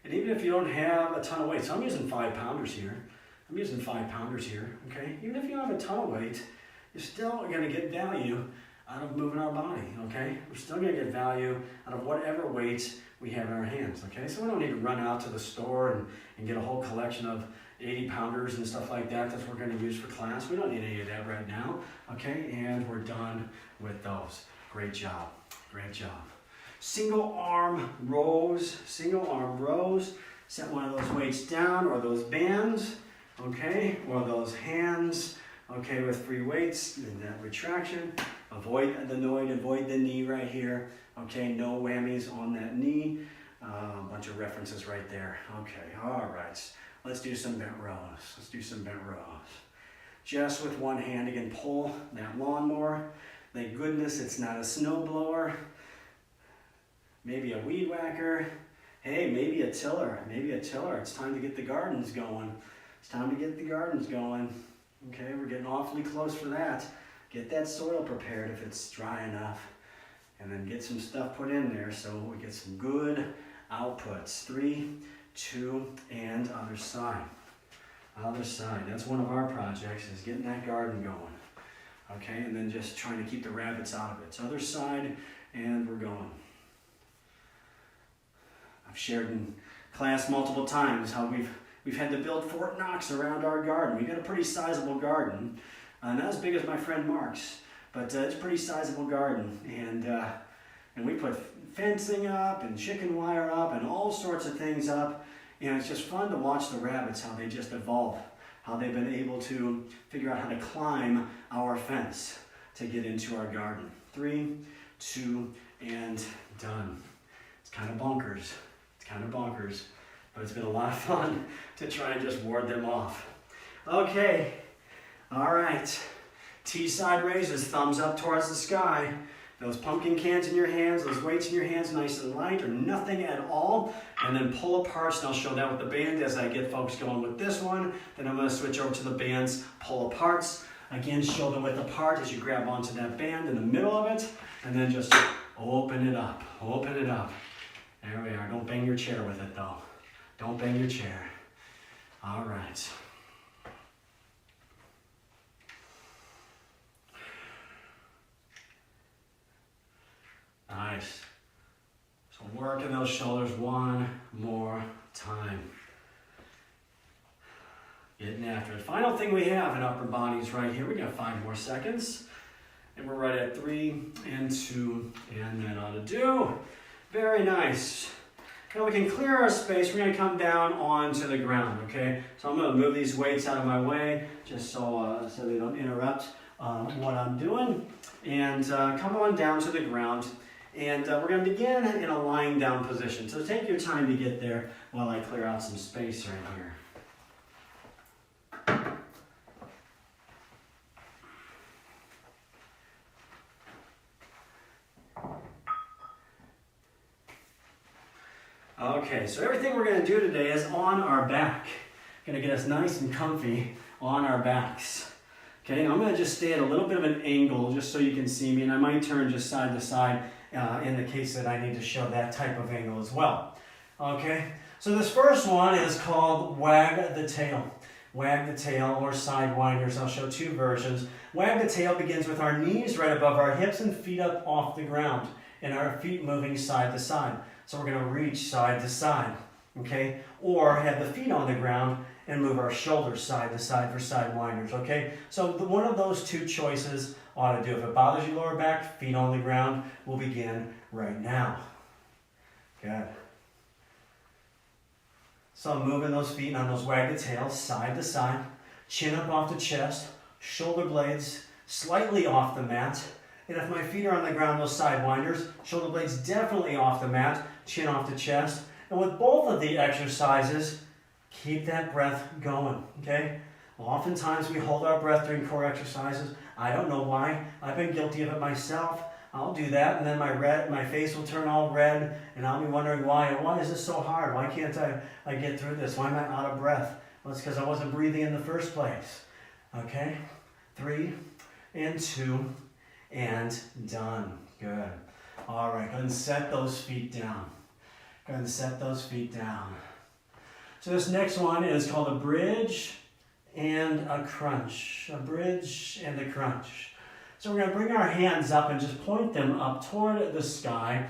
And even if you don't have a ton of weight, so I'm using 5-pounders here. Okay? Even if you don't have a ton of weight, you're still going to get value out of moving our body, okay? We're still going to get value out of whatever weights we have in our hands, okay? So we don't need to run out to the store and get a whole collection of 80-pounders and stuff like that we're going to use for class. We don't need any of that right now, okay? And we're done with those. Great job. Great job. Single arm rows. Set one of those weights down, or those bands, okay? Or those hands, okay, with free weights and that retraction. Avoid the knee right here, okay? No whammies on that knee. A bunch of references right there. Okay, all right. Let's do some bent rows. Just with one hand, again, pull that lawnmower. Thank goodness it's not a snow blower. Maybe a weed whacker. Hey, maybe a tiller. It's time to get the gardens going. Okay, we're getting awfully close for that. Get that soil prepared if it's dry enough. And then get some stuff put in there so we get some good outputs. 3, 2, and other side. That's one of our projects, is getting that garden going. Okay, and then just trying to keep the rabbits out of it. So other side, and we're going. I've shared in class multiple times how we've had to build Fort Knox around our garden. We've got a pretty sizable garden, not as big as my friend Mark's, but it's a pretty sizable garden. And we put fencing up and chicken wire up and all sorts of things up. And it's just fun to watch the rabbits, how they just evolve, how they've been able to figure out how to climb our fence to get into our garden. 3, 2, and done. It's kind of bonkers. It's kind of bonkers, but it's been a lot of fun to try and just ward them off. Okay, all right. T-side raises, thumbs up towards the sky. Those pumpkin cans in your hands, those weights in your hands, nice and light, or nothing at all. And then pull apart, and I'll show that with the band as I get folks going with this one. Then I'm gonna switch over to the bands, pull aparts. Again, shoulder width apart as you grab onto that band in the middle of it. And then just open it up, open it up. There we are, don't bang your chair with it though. Don't bang your chair. All right. Nice. So working those shoulders one more time. Getting after it. Final thing we have in upper bodies right here. We got 5 more seconds. And we're right at 3 and 2. And that ought to do. Very nice. Now we can clear our space. We're going to come down onto the ground, okay? So I'm going to move these weights out of my way just so they don't interrupt what I'm doing. And come on down to the ground. And we're going to begin in a lying down position. So take your time to get there while I clear out some space right here. Okay, so everything we're going to do today is on our back. Going to get us nice and comfy on our backs. Okay, I'm going to just stay at a little bit of an angle just so you can see me, and I might turn just side to side in the case that I need to show that type of angle as well. Okay, so this first one is called Wag the Tail. Wag the Tail or Sidewinders. I'll show 2 versions. Wag the Tail begins with our knees right above our hips and feet up off the ground, and our feet moving side to side. So we're going to reach side to side, okay? Or have the feet on the ground and move our shoulders side to side for Sidewinders, okay? So one of those 2 choices ought to do. If it bothers your lower back, feet on the ground, we'll begin right now. Good. So I'm moving those feet on those wag the tails side to side, chin up off the chest, shoulder blades slightly off the mat. And if my feet are on the ground, those Sidewinders, shoulder blades definitely off the mat, chin off the chest. And with both of the exercises, keep that breath going, okay? Oftentimes we hold our breath during core exercises. I don't know why. I've been guilty of it myself. I'll do that, and then my face will turn all red, and I'll be wondering why. Why is this so hard? Why can't I get through this? Why am I out of breath? Well, it's because I wasn't breathing in the first place. Okay? 3 and 2. And done. Good. All right, go ahead and set those feet down. Go ahead and set those feet down. So this next one is called a bridge and a crunch. A bridge and a crunch. So we're going to bring our hands up and just point them up toward the sky.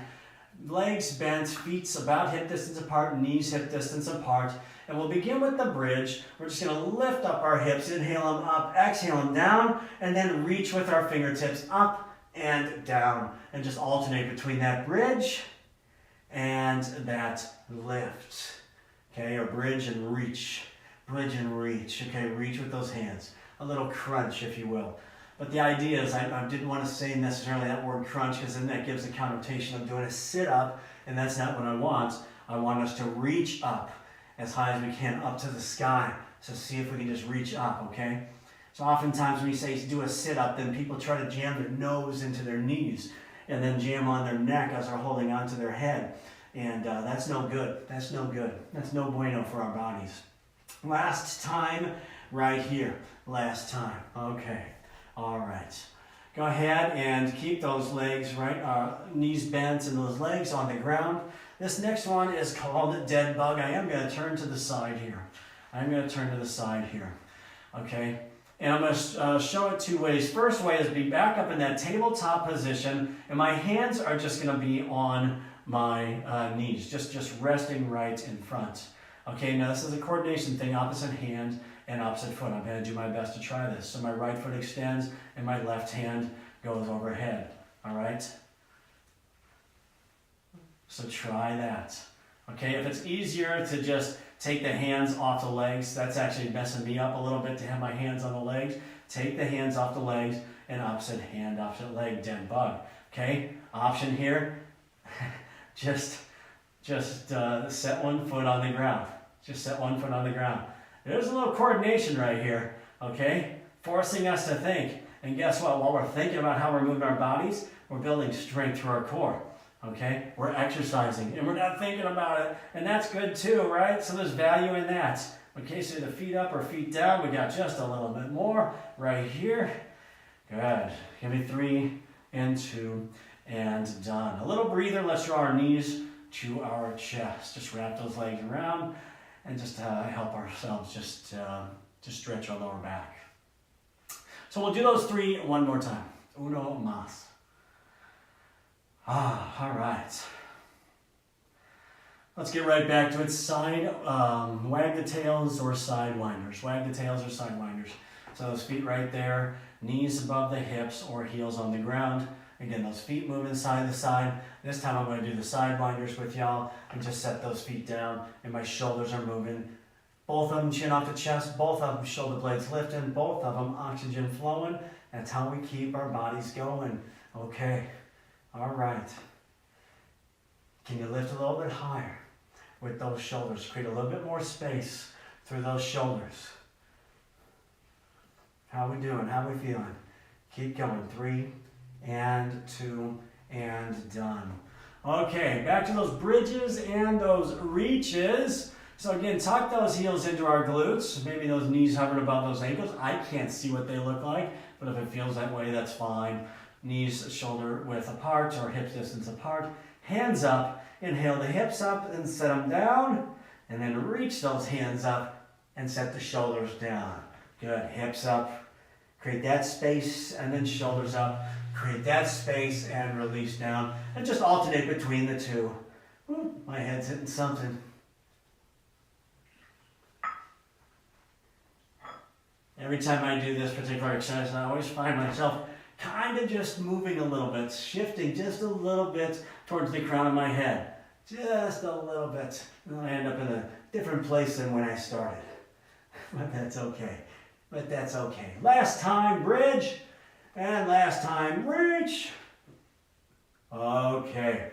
Legs bent, feet about hip distance apart, knees hip distance apart. And we'll begin with the bridge. We're just going to lift up our hips, inhale them up, exhale them down, and then reach with our fingertips up and down. And just alternate between that bridge and that lift. Okay, or bridge and reach. Bridge and reach. Okay, reach with those hands. A little crunch, if you will. But the idea is I didn't want to say necessarily that word crunch because then that gives a connotation of doing a sit-up, and that's not what I want. I want us to reach up as high as we can up to the sky. So see if we can just reach up, okay? So oftentimes when you say do a sit-up, then people try to jam their nose into their knees and then jam on their neck as they're holding onto their head. And that's no good. That's no good. That's no bueno for our bodies. Last time right here. Last time. Okay. All right. Go ahead and keep those legs, knees bent and those legs on the ground. This next one is called Dead Bug. I am going to turn to the side here. Okay. And I'm going to show it 2 ways. First way is be back up in that tabletop position, and my hands are just going to be on my knees, just resting right in front. Okay, now this is a coordination thing, opposite hand and opposite foot. I'm going to do my best to try this. So my right foot extends and my left hand goes overhead. All right? So try that. Okay, if it's easier to just Take the hands off the legs. That's actually messing me up a little bit to have my hands on the legs. Take the hands off the legs and opposite hand, opposite leg, dead bug. Okay, option here, just set one foot on the ground. Just set one foot on the ground. There's a little coordination right here, okay? Forcing us to think. And guess what? While we're thinking about how we're moving our bodies, we're building strength through our core, okay? We're exercising and we're not thinking about it. And that's good too, right? So there's value in that. Okay, so the feet up or feet down. We got just a little bit more right here. Good. Give me 3 and 2 and done. A little breather. Let's draw our knees to our chest. Just wrap those legs around and just help ourselves just stretch our lower back. So we'll do those 3 one more time. Uno más. All right. Let's get right back to it. Wag the tails or sidewinders. Wag the tails or sidewinders. So those feet right there, knees above the hips or heels on the ground. Again, those feet moving side to side. This time I'm going to do the sidewinders with y'all and just set those feet down and my shoulders are moving. Both of them chin off the chest, both of them shoulder blades lifting, both of them oxygen flowing. That's how we keep our bodies going. Okay, all right. Can you lift a little bit higher with those shoulders? Create a little bit more space through those shoulders. How we doing? How we feeling? Keep going. 3 and 2 and done. Okay, back to those bridges and those reaches. So again, tuck those heels into our glutes. Maybe those knees hovered above those ankles. I can't see what they look like, but if it feels that way, that's fine. Knees shoulder width apart or hips distance apart. Hands up. Inhale the hips up and set them down. And then reach those hands up and set the shoulders down. Good. Hips up. Create that space and then shoulders up. Create that space and release down. And just alternate between the two. Ooh, my head's hitting something. Every time I do this particular exercise, I always find myself kind of just moving a little bit, shifting just a little bit towards the crown of my head. Just a little bit. And I end up in a different place than when I started. But that's okay. But that's okay. Last time, bridge. And last time, reach. Okay.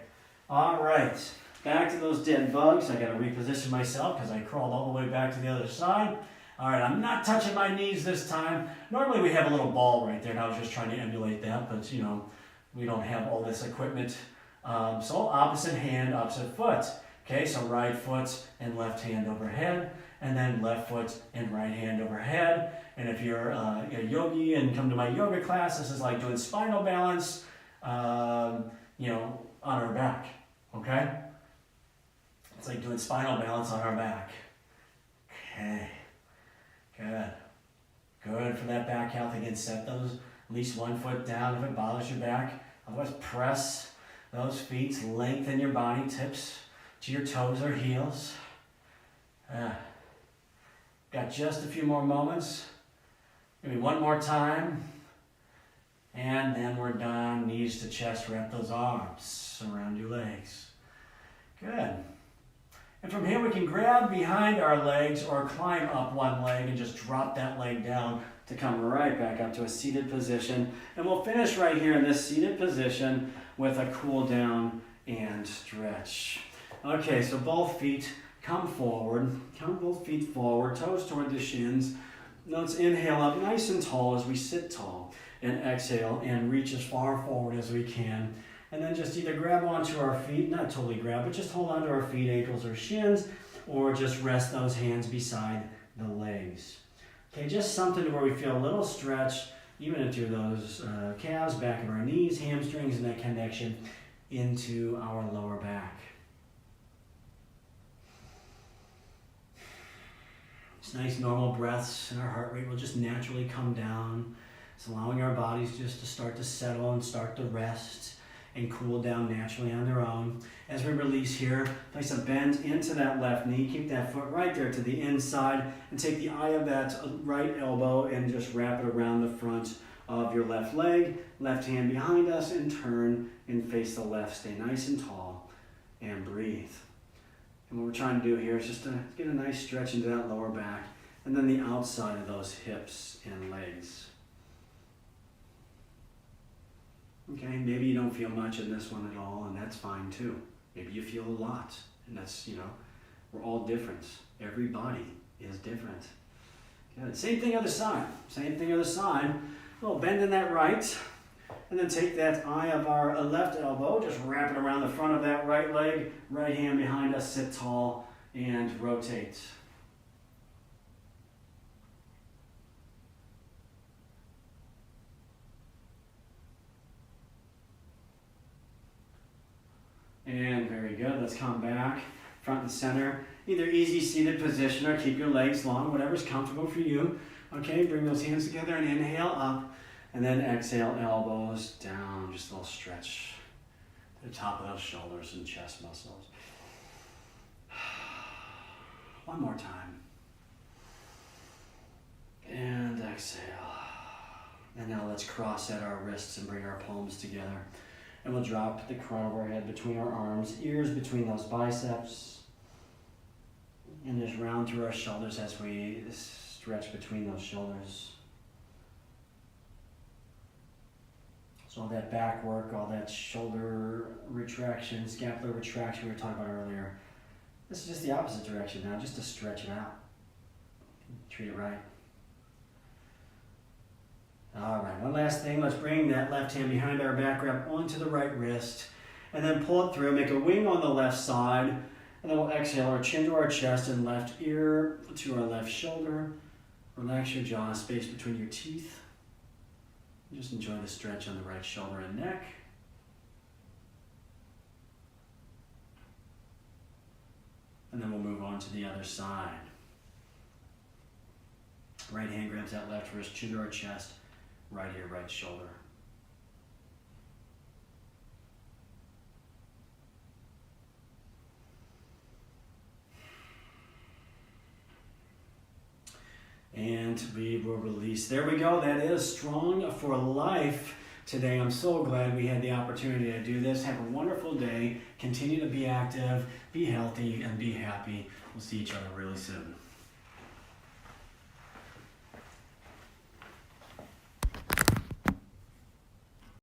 All right. Back to those dead bugs. I got to reposition myself because I crawled all the way back to the other side. All right, I'm not touching my knees this time. Normally we have a little ball right there, and I was just trying to emulate that, but you know, we don't have all this equipment. So opposite hand, opposite foot. Okay, so right foot and left hand overhead, and then left foot and right hand overhead. And if you're a yogi and come to my yoga class, this is like doing spinal balance, you know, on our back, okay? It's like doing spinal balance on our back. Okay. Good. Good for that back health. Again, set those at least 1 foot down if it bothers your back. Otherwise, press those feet. Lengthen your body, tips to your toes or heels. Got just a few more moments. Maybe one more time. And then we're done. Knees to chest. Wrap those arms around your legs. Good. And from here we can grab behind our legs or climb up one leg and just drop that leg down to come right back up to a seated position. And we'll finish right here in this seated position with a cool down and stretch. Okay, so both feet come forward. Come both feet forward, toes toward the shins. Let's inhale up nice and tall as we sit tall. And exhale and reach as far forward as we can. And then just either grab onto our feet, not totally grab, but just hold onto our feet, ankles, or shins, or just rest those hands beside the legs. Okay, just something where we feel a little stretch, even into those calves, back of our knees, hamstrings, and that connection into our lower back. It's nice normal breaths, and our heart rate will just naturally come down. It's allowing our bodies just to start to settle and start to rest and cool down naturally on their own. As we release here, place a bend into that left knee. Keep that foot right there to the inside and take the eye of that right elbow and just wrap it around the front of your left leg. Left hand behind us and turn and face the left. Stay nice and tall and breathe. And what we're trying to do here is just to get a nice stretch into that lower back, and then the outside of those hips and legs. Okay, maybe you don't feel much in this one at all, and that's fine too. Maybe you feel a lot, and that's, we're all different. Every body is different. Good. Same thing other side. Same thing other side. A little bend in that right, and then take that eye of our left elbow, just wrap it around the front of that right leg, right hand behind us, sit tall, and rotate. And very good. Let's come back, front and center. Either easy seated position or keep your legs long, whatever's comfortable for you. Okay, bring those hands together and inhale up. And then exhale, elbows down. Just a little stretch to the top of those shoulders and chest muscles. One more time. And exhale. And now let's cross at our wrists and bring our palms together. And we'll drop the crown of our head between our arms, ears between those biceps. And just round through our shoulders as we stretch between those shoulders. So all that back work, all that shoulder retraction, scapular retraction we were talking about earlier. This is just the opposite direction now, just to stretch it out. Treat it right. All right, one last thing. Let's bring that left hand behind our back, grab onto the right wrist, and then pull it through. Make a wing on the left side, and then we'll exhale our chin to our chest and left ear to our left shoulder. Relax your jaw, space between your teeth. Just enjoy the stretch on the right shoulder and neck. And then we'll move on to the other side. Right hand grabs that left wrist, chin to our chest. Right ear, right shoulder. And we will release. There we go. That is Strong for Life today. I'm so glad we had the opportunity to do this. Have a wonderful day. Continue to be active, be healthy, and be happy. We'll see each other really soon.